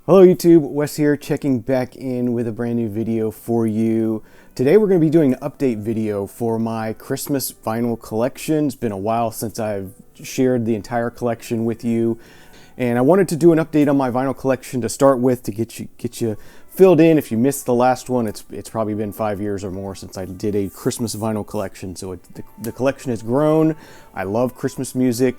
Hello YouTube, Wes here, checking back in with a brand new video for you. Today we're going to be doing an update video for my Christmas vinyl collection. It's been a while since I've shared the entire collection with you, and I wanted to do an update on my vinyl collection to start with to get you filled in. If you missed the last one, it's probably been 5 years or more since I did a Christmas vinyl collection. So the collection has grown. I love Christmas music,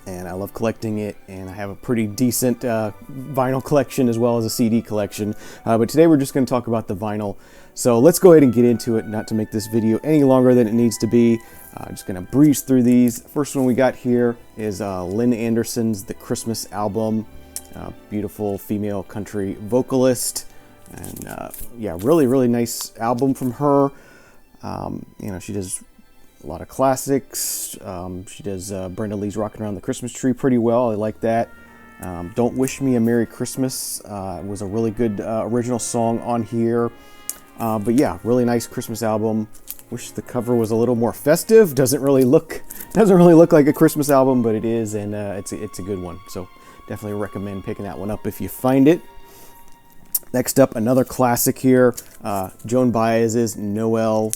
and I love collecting it, and I have a pretty decent vinyl collection as well as a CD collection. But today we're just going to talk about the vinyl. So let's go ahead and get into it, not to make this video any longer than it needs to be. I'm just going to breeze through these. First one we got here is Lynn Anderson's The Christmas Album. Beautiful female country vocalist, and yeah, really nice album from her. You know, she does a lot of classics. She does Brenda Lee's Rockin' Around the Christmas Tree pretty well. I like that. Don't Wish Me a Merry Christmas was a really good original song on here. But yeah, really nice Christmas album. Wish the cover was a little more festive. Doesn't really look like a Christmas album, but it is, and it's a good one. So definitely recommend picking that one up if you find it. Next up, another classic here, Joan Baez's Noel.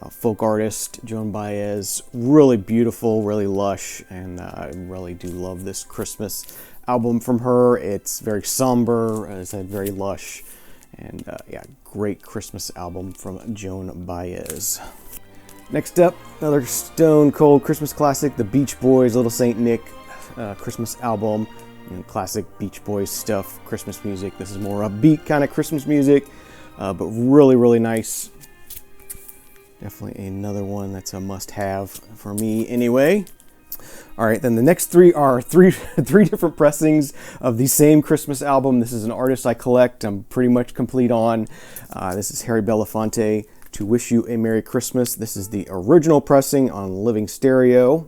Folk artist Joan Baez, really beautiful, really lush, and I really do love this Christmas album from her. It's very somber, as I said, very lush, and yeah, great Christmas album from Joan Baez. Next up, another stone cold Christmas classic, the Beach Boys' Little Saint Nick Christmas album. You know, classic Beach Boys stuff, Christmas music. This is more upbeat kind of Christmas music, but really nice. Definitely another one that's a must-have for me anyway. All right, then the next three are three different pressings of the same Christmas album. This is an artist I collect. I'm pretty much complete on. This is Harry Belafonte, To Wish You a Merry Christmas. This is the original pressing on Living Stereo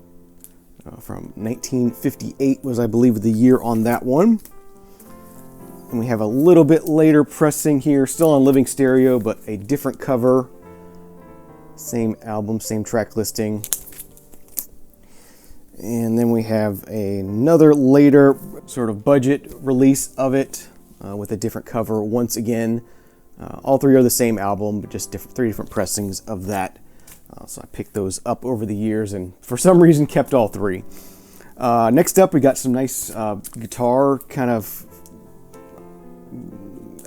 from 1958 was, I believe, the year on that one. And we have a little bit later pressing here, still on Living Stereo, but a different cover. Same album, same track listing. And then we have another later sort of budget release of it with a different cover once again. All three are the same album, but just three different pressings of that. So I picked those up over the years and for some reason kept all three. Next up, we got some nice guitar, kind of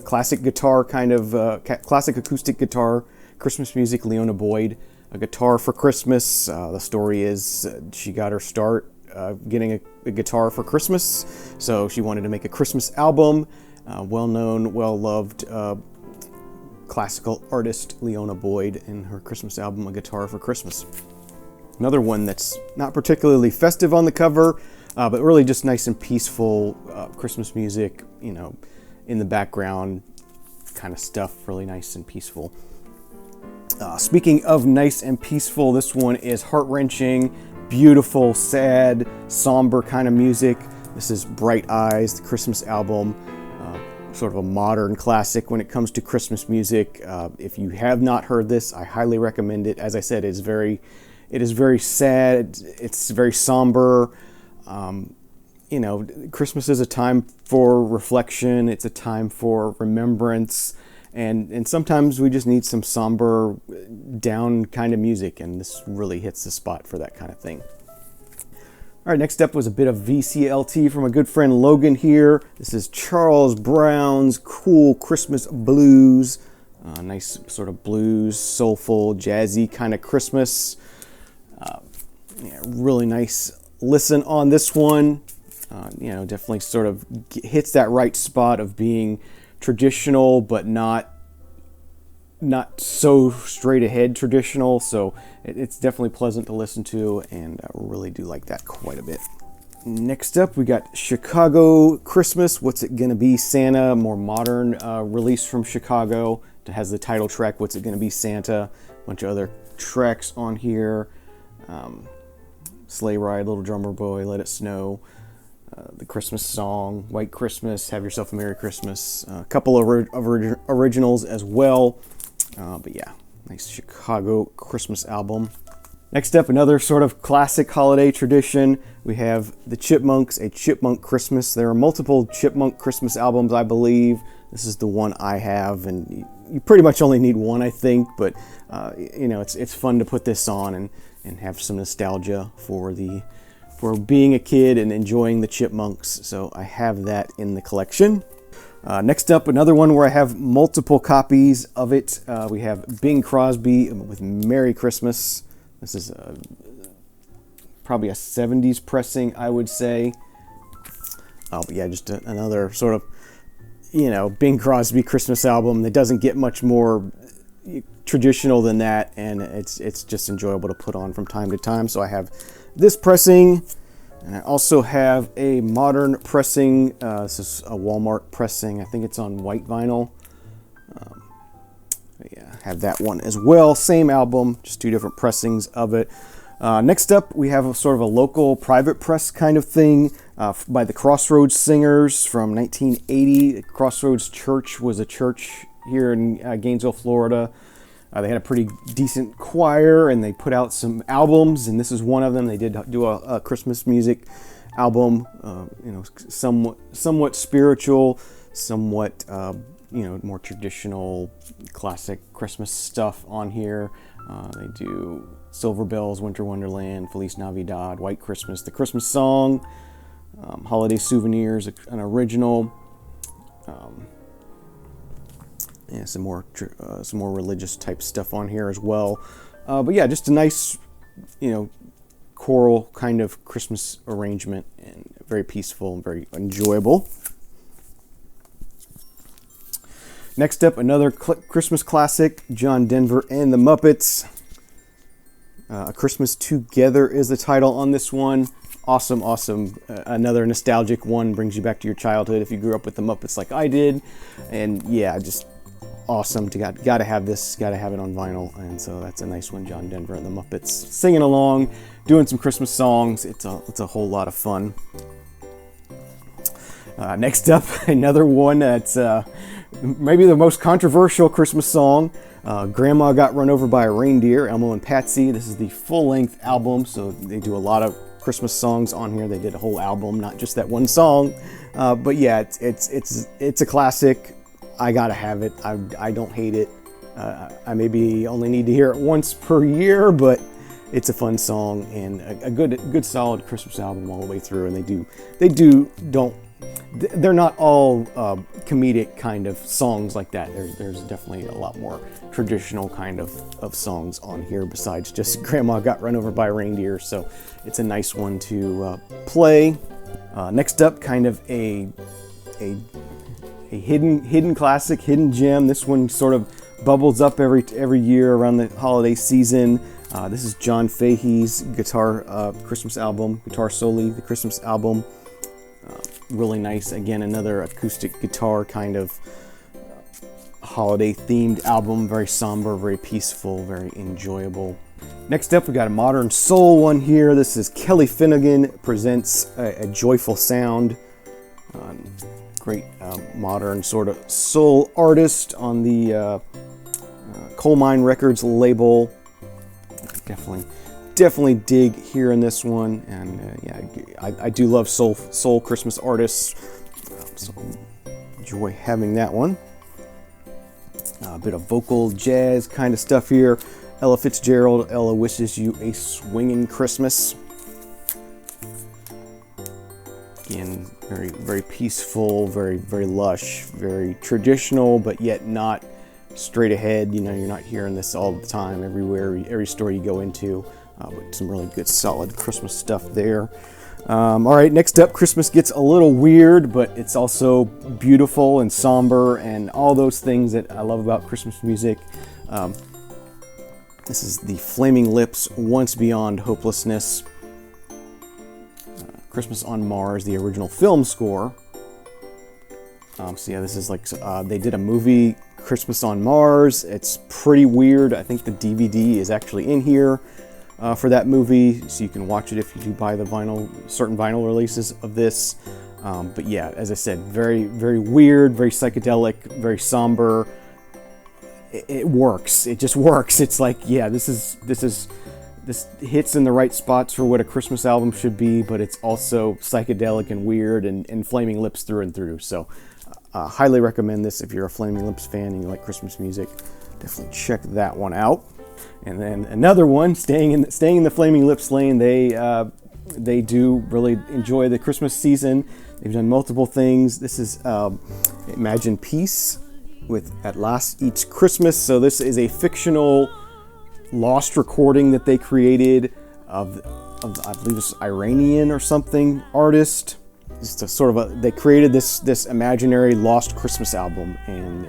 classic guitar, kind of classic acoustic guitar. Christmas music, Leona Boyd, A Guitar for Christmas. The story is she got her start getting a guitar for Christmas, so she wanted to make a Christmas album. Well-known, well-loved classical artist Leona Boyd and her Christmas album, A Guitar for Christmas. Another one that's not particularly festive on the cover, but really just nice and peaceful Christmas music, you know, in the background kind of stuff, really nice and peaceful. Speaking of nice and peaceful, this one is heart-wrenching, beautiful, sad, somber kind of music. This is Bright Eyes, the Christmas album, sort of a modern classic when it comes to Christmas music. If you have not heard this, I highly recommend it. As I said, it is very sad, it's very somber. You know, Christmas is a time for reflection, it's a time for remembrance. And sometimes we just need some somber, down kind of music, and this really hits the spot for that kind of thing. All right, next up was a bit of VCLT from a good friend Logan here. This is Charles Brown's Cool Christmas Blues. Nice sort of blues, soulful, jazzy kind of Christmas. Yeah, really nice listen on this one. You know, definitely sort of hits that right spot of being traditional, but not so straight ahead traditional, so it's definitely pleasant to listen to, and I really do like that quite a bit. Next up, we got Chicago Christmas, What's It Gonna Be Santa, more modern release from Chicago. It has the title track, What's It Gonna Be Santa, a bunch of other tracks on here. Sleigh Ride, Little Drummer Boy, Let It Snow, the Christmas Song, White Christmas, Have Yourself a Merry Christmas, a couple of originals as well. But yeah, nice Chicago Christmas album. Next up, another sort of classic holiday tradition. We have the Chipmunks, A Chipmunk Christmas. There are multiple Chipmunk Christmas albums, I believe. This is the one I have, and you pretty much only need one, I think. But you know, it's fun to put this on and have some nostalgia for being a kid and enjoying the Chipmunks. So I have that in the collection. Next up, another one where I have multiple copies of it. We have Bing Crosby with Merry Christmas. This is probably a 70s pressing, I would say. Oh, but yeah, just another sort of, you know, Bing Crosby Christmas album that doesn't get much more traditional than that, and it's just enjoyable to put on from time to time. So I have this pressing, and I also have a modern pressing. This is a Walmart pressing. I think it's on white vinyl. Yeah, I have that one as well. Same album, just two different pressings of it. Next up, we have a sort of a local private press kind of thing by the Crossroads Singers from 1980. Crossroads Church was a church here in Gainesville, Florida. They had a pretty decent choir, and they put out some albums, and this is one of them. They did do a Christmas music album, you know, somewhat spiritual, somewhat you know, more traditional, classic Christmas stuff on here. They do Silver Bells, Winter Wonderland, Feliz Navidad, White Christmas, The Christmas Song, Holiday Souvenirs, an original. Yeah, some more religious type stuff on here as well. But yeah, just a nice, you know, choral kind of Christmas arrangement, and very peaceful and very enjoyable. Next up, another Christmas classic, John Denver and the Muppets. A Christmas Together is the title on this one. Awesome, awesome. Another nostalgic one, brings you back to your childhood if you grew up with the Muppets like I did. And yeah, just awesome. Gotta have this, gotta have it on vinyl. And so that's a nice one, John Denver and the Muppets. Singing along, doing some Christmas songs. It's a whole lot of fun. Next up, another one that's maybe the most controversial Christmas song. Grandma Got Run Over by a Reindeer, Elmo and Patsy. This is the full-length album, so they do a lot of Christmas songs on here. They did a whole album, not just that one song. But yeah, it's a classic. I gotta have it. I don't hate it. I maybe only need to hear it once per year, but it's a fun song and a good solid Christmas album all the way through. And they're not all comedic kind of songs like that. There's definitely a lot more traditional kind of songs on here besides just Grandma Got Run Over by a Reindeer. So it's a nice one to play. Next up, kind of a hidden classic, hidden gem. This one sort of bubbles up every year around the holiday season. This is John Fahey's guitar Christmas album, Guitar Soli, the Christmas album. Really nice. Again, another acoustic guitar kind of holiday themed album. Very somber, very peaceful, very enjoyable. Next up, we got a modern soul one here. This is Kelly Finnegan presents a Joyful Sound. Great modern sort of soul artist on the Coal Mine Records label. Definitely dig hearing this one, and yeah, I do love soul Christmas artists, so enjoy having that one. A bit of vocal jazz kind of stuff here. Ella Fitzgerald, Ella Wishes You a Swinging Christmas. Again, very peaceful, very lush, very traditional, but yet not straight ahead. You know, you're not hearing this all the time everywhere, every store you go into. But some really good solid Christmas stuff there. All right, next up, Christmas gets a little weird, but it's also beautiful and somber and all those things that I love about Christmas music. This is the Flaming Lips, Once Beyond Hopelessness. Christmas on Mars, the original film score. So yeah, this is like, they did a movie, Christmas on Mars. It's pretty weird. I think the DVD is actually in here. For that movie, so you can watch it if you do buy the certain vinyl releases of this. But yeah, as I said, very weird, very psychedelic, very somber. It works. It just works. It's like, yeah, this is this hits in the right spots for what a Christmas album should be, but it's also psychedelic and weird and Flaming Lips through and through. So highly recommend this if you're a Flaming Lips fan and you like Christmas music. Definitely check that one out. And then another one, staying in the Flaming Lips lane, they do really enjoy the Christmas season. They've done multiple things. This is Imagine Peace with At Last Eats Christmas. So this is a fictional lost recording that they created of I believe it's Iranian or something artist. Just a sort of they created this imaginary lost Christmas album, and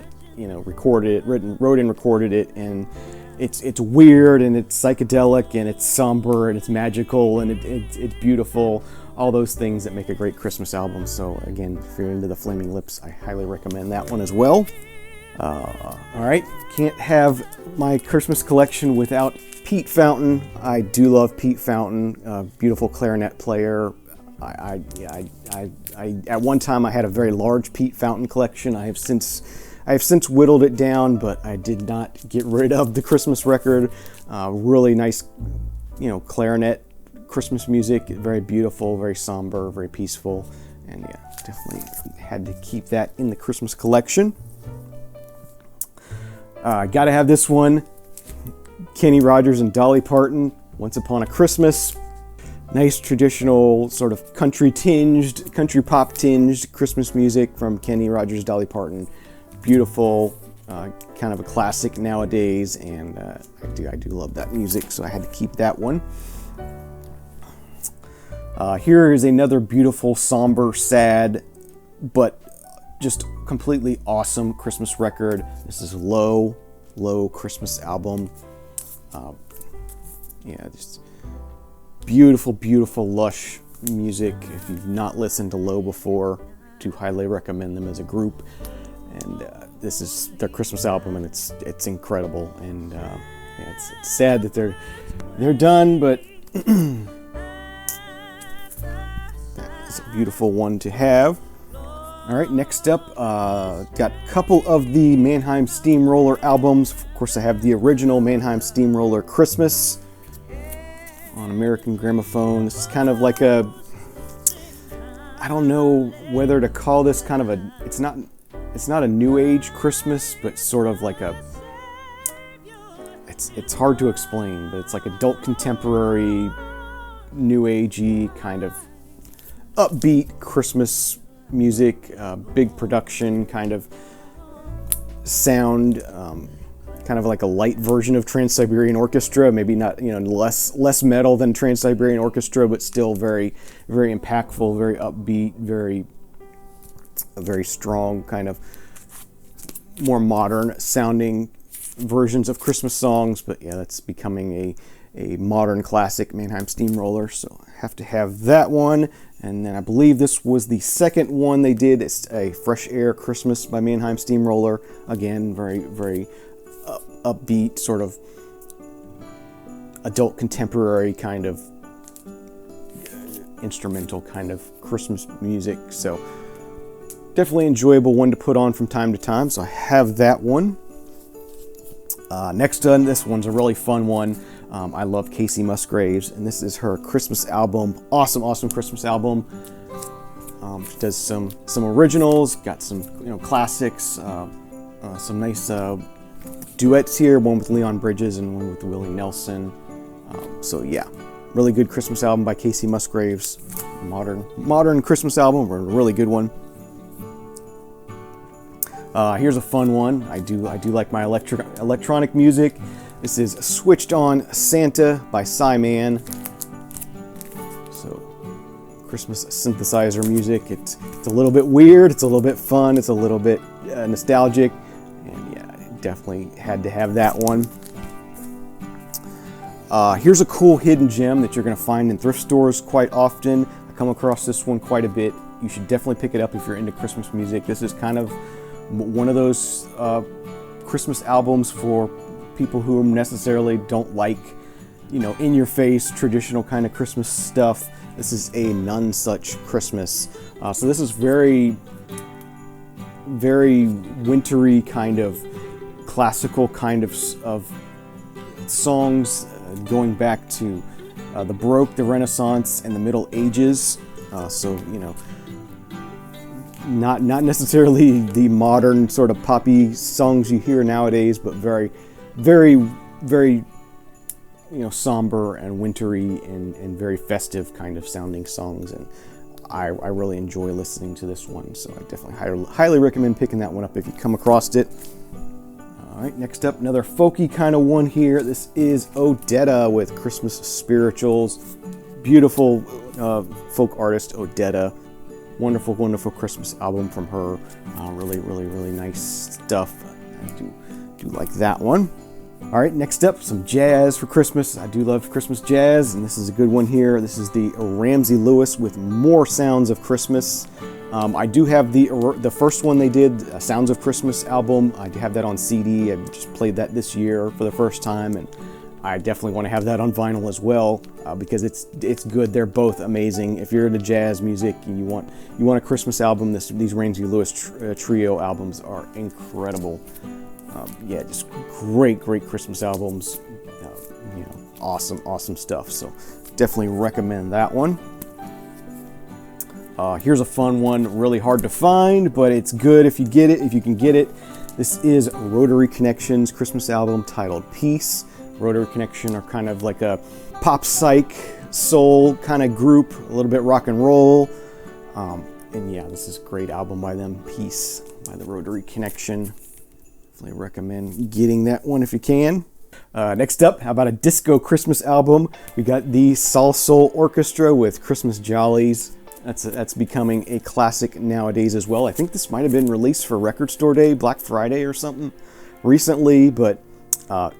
recorded it, wrote and recorded it, and it's weird and it's psychedelic and it's somber and it's magical and it's beautiful. All those things that make a great Christmas album. So again, if you're into the Flaming Lips, I highly recommend that one as well. All right, can't have my Christmas collection without Pete Fountain. I do love Pete Fountain, beautiful clarinet player. I at one time I had a very large Pete Fountain collection. I have since whittled it down, but I did not get rid of the Christmas record. Really nice, clarinet Christmas music, very beautiful, very somber, very peaceful, and yeah, definitely had to keep that in the Christmas collection. Gotta have this one, Kenny Rogers and Dolly Parton, Once Upon a Christmas. Nice traditional sort of country pop tinged Christmas music from Kenny Rogers, Dolly Parton. Beautiful, kind of a classic nowadays, and I do love that music, so I had to keep that one. Here is another beautiful, somber, sad, but just completely awesome Christmas record. This is Low Christmas album. Just beautiful, beautiful, lush music. If you've not listened to Low before, do highly recommend them as a group. And this is their Christmas album, and it's incredible. And it's sad that they're done, but that is a beautiful one to have. All right, next up, got a couple of the Mannheim Steamroller albums. Of course, I have the original Mannheim Steamroller Christmas on American Gramophone. This is kind of like I don't know whether to call this kind of it's not a new age Christmas, but sort of like it's hard to explain, but it's like adult contemporary, new agey kind of upbeat Christmas music, big production kind of sound, kind of like a light version of Trans-Siberian Orchestra, maybe not, less metal than Trans-Siberian Orchestra, but still very, very impactful, very upbeat, very strong, kind of more modern sounding versions of Christmas songs. But yeah, that's becoming a modern classic, Mannheim Steamroller, so I have to have that one. And then I believe this was the second one they did. It's a Fresh Air Christmas by Mannheim Steamroller. Again, very, very upbeat, sort of adult contemporary kind of instrumental kind of Christmas music. So definitely enjoyable one to put on from time to time. So I have that one. Next on, this one's a really fun one. I love Casey Musgraves, and this is her Christmas album. Awesome Christmas album. She does some originals, got some classics, some nice duets here. One with Leon Bridges and one with Willie Nelson. So yeah, really good Christmas album by Casey Musgraves. Modern Christmas album, a really good one. Here's a fun one. I do like my electronic music. This is Switched On Santa by Psyman. So, Christmas synthesizer music. It's a little bit weird, it's a little bit fun, it's a little bit nostalgic, and yeah, definitely had to have that one. Here's a cool hidden gem that you're going to find in thrift stores quite often. I come across this one quite a bit. You should definitely pick it up if you're into Christmas music. This is kind of one of those Christmas albums for people who necessarily don't like, in-your-face traditional kind of Christmas stuff. This is a None Such Christmas. So this is very, very wintry kind of classical kind of songs. going back to the Baroque, the Renaissance, and the Middle Ages. So, you know, not necessarily the modern sort of poppy songs you hear nowadays, but very, very, very, you know, somber and wintry and very festive kind of sounding songs. And I really enjoy listening to this one, so I definitely highly recommend picking that one up if you come across it. All right, next up, another folky kind of one here. This is Odetta with Christmas Spirituals. Beautiful folk artist, Odetta. Wonderful, wonderful Christmas album from her. Really, really, really nice stuff. I do like that one. All right, next up, some jazz for Christmas. I do love Christmas jazz, and this is a good one here. This is the Ramsey Lewis with More Sounds of Christmas. I do have the first one they did, Sounds of Christmas album. I do have that on CD. I just played that this year for the first time, and I definitely want to have that on vinyl as well because it's good. They're both amazing. If you're into jazz music and you want a Christmas album, these Ramsey Lewis trio albums are incredible. Yeah, just great Christmas albums. You know, awesome stuff. So definitely recommend that one. Here's a fun one, really hard to find, but it's good if you get it, if you can get it. This is Rotary Connection's Christmas album titled Peace. Rotary Connection are kind of like a pop psych soul kind of group, a little bit rock and roll. And yeah, this is a great album by them, Peace by the Rotary Connection. Definitely recommend getting that one if you can. Next up, how about a disco Christmas album? We got the Soul Soul Orchestra with Christmas Jollies. That's becoming a classic nowadays as well. I think this might have been released for Record Store Day, Black Friday or something recently, but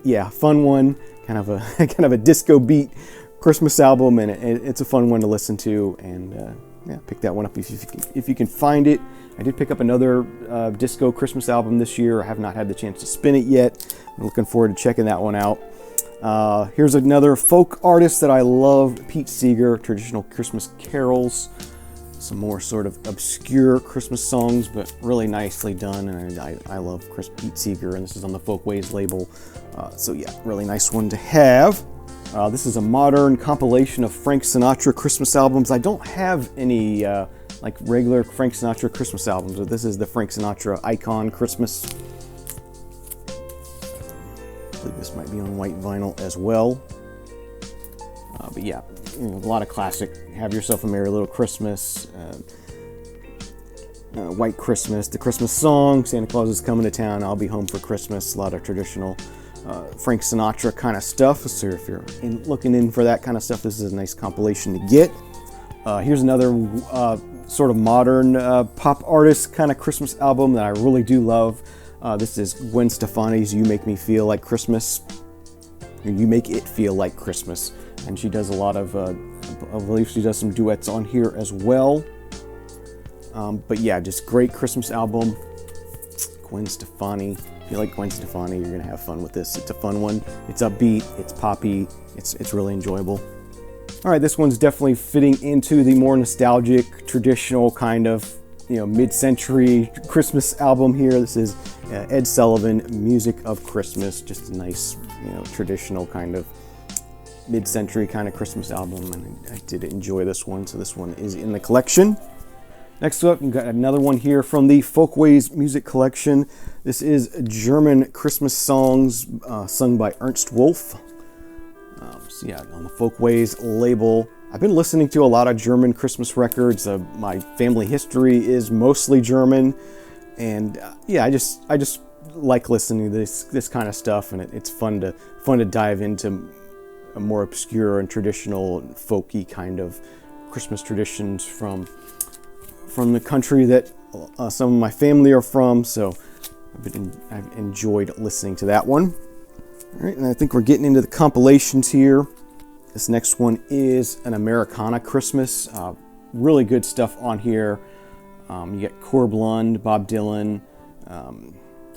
yeah, fun one. Kind of a disco beat Christmas album, and it's a fun one to listen to. And yeah, pick that one up if you can find it. I did pick up another disco Christmas album this year. I have not had the chance to spin it yet. I'm looking forward to checking that one out. Here's another folk artist that I love, Pete Seeger, Traditional Christmas Carols. Some more sort of obscure Christmas songs, but really nicely done. And I love Pete Seeger, and this is on the Folkways label. So yeah, really nice one to have. This is a modern compilation of Frank Sinatra Christmas albums. I don't have any like regular Frank Sinatra Christmas albums, but this is the Frank Sinatra Icon Christmas. I believe this might be on white vinyl as well. But yeah, a lot of classic. Have Yourself a Merry Little Christmas, White Christmas, The Christmas Song, Santa Claus is Coming to Town, I'll Be Home for Christmas. A lot of traditional Frank Sinatra kind of stuff. So if you're looking in for that kind of stuff, this is a nice compilation to get. Here's another sort of modern pop artist kind of Christmas album that I really do love. This is Gwen Stefani's You Make Me Feel Like Christmas. You Make It Feel Like Christmas. And she does a lot of, I believe she does some duets on here as well. But yeah, just great Christmas album. Gwen Stefani. If you like Gwen Stefani, you're going to have fun with this. It's a fun one. It's upbeat. It's poppy. It's really enjoyable. All right, this one's definitely fitting into the more nostalgic, traditional kind of, mid-century Christmas album here. This is Ed Sullivan, Music of Christmas. Just a nice, traditional kind of mid-century kind of Christmas album, and I did enjoy this one, so this one is in the collection. Next up, we've got another one here from the Folkways Music Collection. This is German Christmas songs sung by Ernst Wolf. So yeah, on the Folkways label. I've been listening to a lot of German Christmas records. My family history is mostly German, and yeah, I just like listening to this kind of stuff, and it's fun to dive into a more obscure and traditional folky kind of Christmas traditions from the country that some of my family are from. So I've enjoyed listening to that one. All right, and I think we're getting into the compilations here. This next one is an Americana Christmas. Really good stuff on here. You get Corb Lund, Bob Dylan,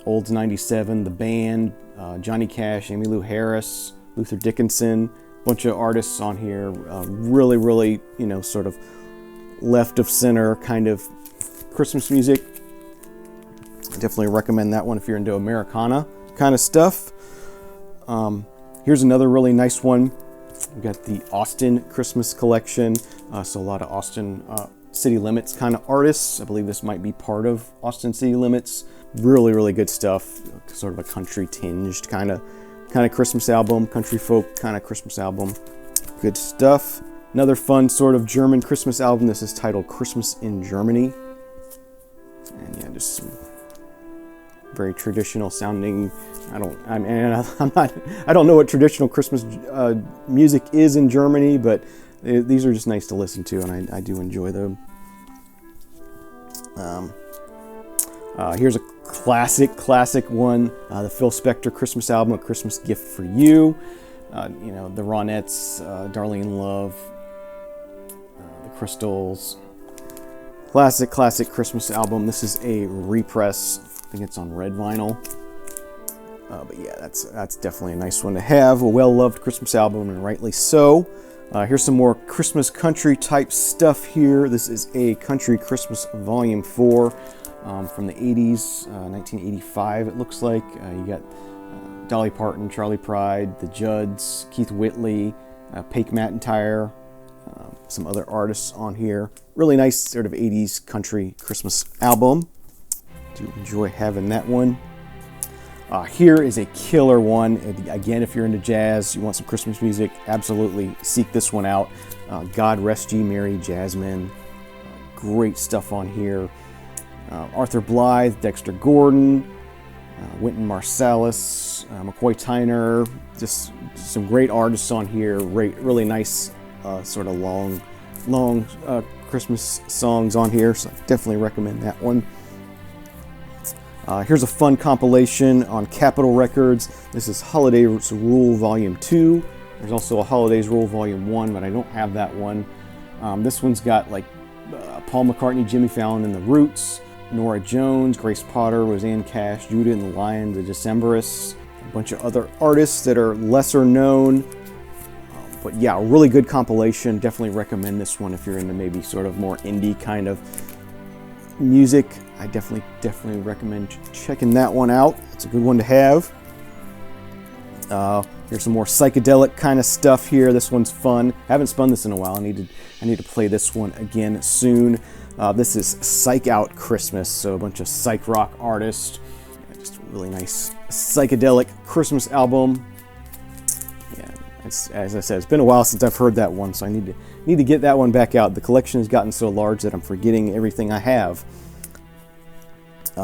Olds 97, The Band, Johnny Cash, Emmylou Harris, Luther Dickinson, bunch of artists on here. Really, sort of left of center kind of Christmas music. I definitely recommend that one if you're into Americana kind of stuff. Here's another really nice one. We got the Austin Christmas collection. So a lot of Austin City Limits kind of artists. I believe this might be part of Austin City Limits. Really, really good stuff. Sort of a country tinged kind of Christmas album, country folk kind of Christmas album. Good stuff. Another fun sort of German Christmas album. This is titled Christmas in Germany. And yeah, just some very traditional sounding. I don't know what traditional Christmas music is in Germany, but these are just nice to listen to, and I do enjoy them. Here's a classic one, the Phil Spector Christmas album, A Christmas Gift for You. You know, the Ronettes, Darlene Love, the Crystals. Classic Christmas album. This is a repress. I think it's on red vinyl. But yeah, that's definitely a nice one to have. A well-loved Christmas album, and rightly so. Here's some more Christmas country type stuff here. This is a Country Christmas Volume 4 from the 80s, 1985 it looks like. You got Dolly Parton, Charlie Pride, the Judds, Keith Whitley, Paik McIntyre, some other artists on here. Really nice sort of 80s country Christmas album. Do enjoy having that one. Here is a killer one. Again, if you're into jazz, you want some Christmas music, absolutely seek this one out. God Rest Ye Merry Jasmine. Great stuff on here. Arthur Blythe, Dexter Gordon, Wynton Marsalis, McCoy Tyner. Just some great artists on here. Really nice sort of long Christmas songs on here, so I definitely recommend that one. Here's a fun compilation on Capitol Records. This is Holidays Rule Volume 2. There's also a Holidays Rule Volume 1, but I don't have that one. This one's got like Paul McCartney, Jimmy Fallon and the Roots, Norah Jones, Grace Potter, Roseanne Cash, Judah and the Lion, the Decemberists, a bunch of other artists that are lesser known. But yeah, a really good compilation. Definitely recommend this one if you're into maybe sort of more indie kind of music. I definitely recommend checking that one out. It's a good one to have. Here's some more psychedelic kind of stuff here. This one's fun. I haven't spun this in a while. I need to play this one again soon. This is Psych Out Christmas, so a bunch of psych rock artists. Just a really nice psychedelic Christmas album. Yeah, as I said, it's been a while since I've heard that one, so I need to get that one back out. The collection has gotten so large that I'm forgetting everything I have.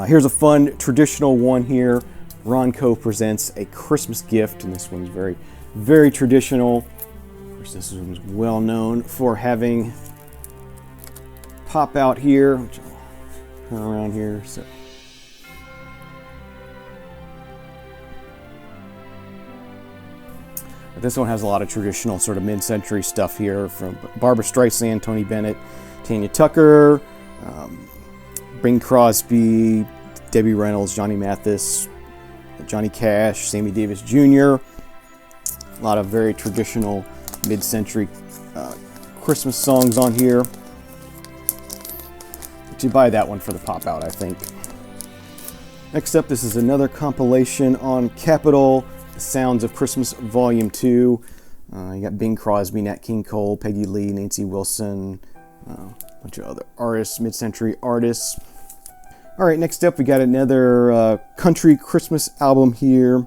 Here's a fun traditional one here. Ronco presents A Christmas Gift, and this one's very, very traditional. Of course, this one's well known for having pop out here, which I'll turn around here. So. But this one has a lot of traditional sort of mid-century stuff here from Barbra Streisand, Tony Bennett, Tanya Tucker, Bing Crosby, Debbie Reynolds, Johnny Mathis, Johnny Cash, Sammy Davis Jr. A lot of very traditional mid-century Christmas songs on here. But you buy that one for the pop out, I think. Next up, this is another compilation on Capitol, The Sounds of Christmas Volume 2. You got Bing Crosby, Nat King Cole, Peggy Lee, Nancy Wilson, a bunch of other artists, mid-century artists. All right, next up we got another country Christmas album here.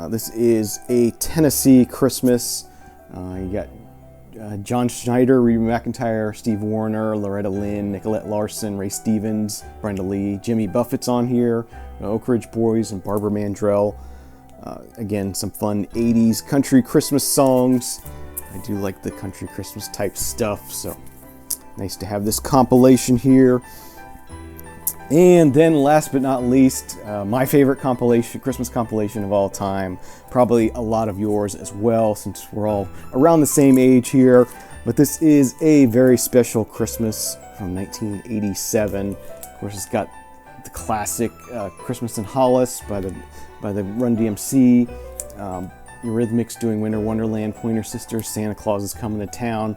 This is a Tennessee Christmas. You got John Schneider, Reba McEntire, Steve Wariner, Loretta Lynn, Nicolette Larson, Ray Stevens, Brenda Lee, Jimmy Buffett's on here, Oak Ridge Boys, and Barbara Mandrell. Again, some fun 80s country Christmas songs. I do like the country Christmas type stuff, so nice to have this compilation here. And then last but not least, my favorite compilation, Christmas compilation of all time. Probably a lot of yours as well, since we're all around the same age here. But this is a very special Christmas from 1987. Of course, it's got the classic Christmas in Hollis by the Run DMC. Eurythmics doing Winter Wonderland, Pointer Sisters, Santa Claus is Coming to Town.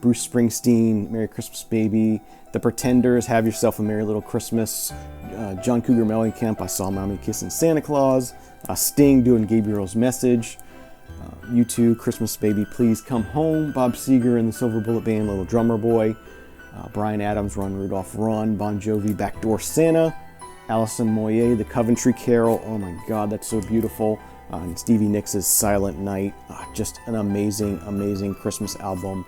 Bruce Springsteen, Merry Christmas Baby. The Pretenders, Have Yourself a Merry Little Christmas. John Cougar Mellencamp, I Saw Mommy Kissing Santa Claus. Sting doing Gabriel's Message. U2, Christmas Baby, Please Come Home. Bob Seger and the Silver Bullet Band, Little Drummer Boy. Bryan Adams, Run Rudolph Run. Bon Jovi, Backdoor Santa. Alison Moyet, The Coventry Carol. Oh my God, that's so beautiful. And Stevie Nicks' Silent Night. Just an amazing, amazing Christmas album.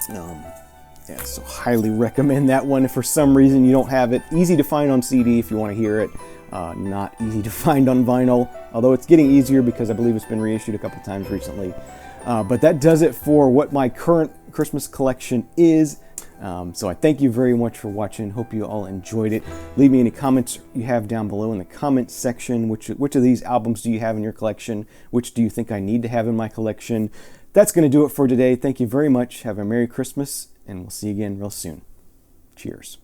Yeah, so highly recommend that one if for some reason you don't have it. Easy to find on CD if you want to hear it. Not easy to find on vinyl, although it's getting easier because I believe it's been reissued a couple times recently. But that does it for what my current Christmas collection is. So I thank you very much for watching. Hope you all enjoyed it. Leave me any comments you have down below in the comments section. Which of these albums do you have in your collection? Which do you think I need to have in my collection? That's going to do it for today. Thank you very much. Have a Merry Christmas, and we'll see you again real soon. Cheers.